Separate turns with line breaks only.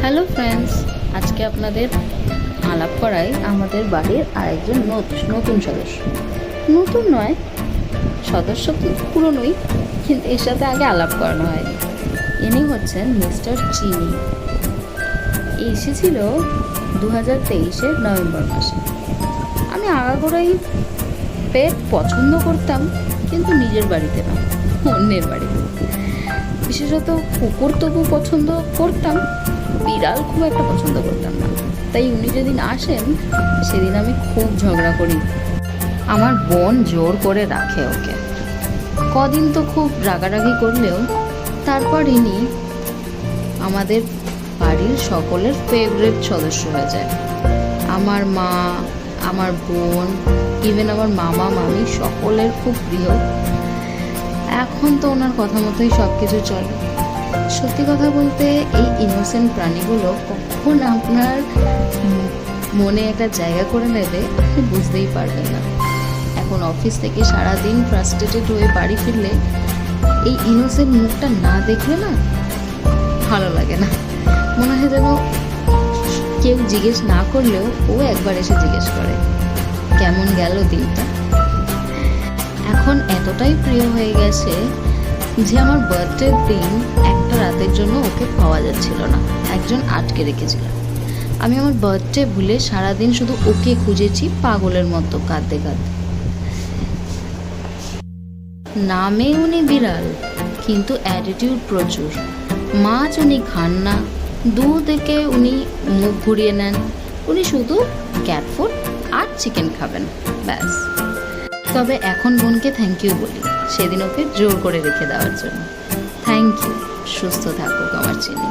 Hello friends, আজকে আপনাদের আলাপ করাই আমাদের বাড়ির আরেকজন নতুন সদস্য। নতুন নয়, সদস্য তো পুরনোই, কিন্তু এর সাথে আগে আলাপ করানো হয়নি। ইনি হচ্ছেন মিস্টার চিনি। এসেছিল 2023-এর নভেম্বর মাসে। আমি আগাগোড়াই পেট পছন্দ করতাম, কিন্তু নিজের বাড়িতে না, অন্যের বাড়িতে। বিশেষত কুকুর তবু পছন্দ করতাম, বিড়াল খুব একটা পছন্দ করতাম না। তাই উনি যেদিন আসেন সেদিন আমি খুব ঝগড়া করি। আমার বোন জোর করে রাখে ওকে। কদিন তো খুব রাগারাগি করলেও তারপর ইনি আমাদের বাড়ির সকলের ফেভারিট সদস্য হয়ে যায়। আমার মা, আমার বোন, ইভেন আমার মামা মামি সকলের খুব প্রিয়। এখন তো ওনার কথা মতোই সব কিছু চলে। সত্যি কথা বলতে এই ইনোসেন্ট প্রাণীগুলো কখন আপনার মনে একটা জায়গা করে নেবে আপনি বুঝতেই পারবেন না। এখন অফিস থেকে সারাদিন ফ্রাস্ট্রেটেড হয়ে বাড়ি ফিরলে এই ইনোসেন্ট মুখটা না দেখলে না ভালো লাগে না। মনে হয় যেন কেউ জিজ্ঞেস না করলেও ও একবার এসে জিজ্ঞেস করে কেমন গেল দিনটা। এখন এতটাই প্রিয় হয়ে গেছে যে আমার বার্থডের দিন একটা রাতের জন্য ওকে পাওয়া যাচ্ছিল না, একজন আটকে রেখেছিল। আমি আমার বার্থডে ভুলে সারাদিন শুধু ওকে খুঁজেছি পাগলের মতো কাঁদতে কাঁদতে। নামে উনি বিড়াল, কিন্তু অ্যাটিটিউড প্রচুর। মাছ উনি খান না, দুধ থেকে উনি মুখ ঘুরিয়ে নেন। উনি শুধু ক্যাট ফুড আর চিকেন খাবেন, ব্যাস। তবে এখন বোনকে থ্যাংক ইউ বলি, সেদিন ওকে জোর করে রেখে দেওয়ার জন্য। থ্যাংক ইউ, সুস্থ থাকুক আমার চিনি।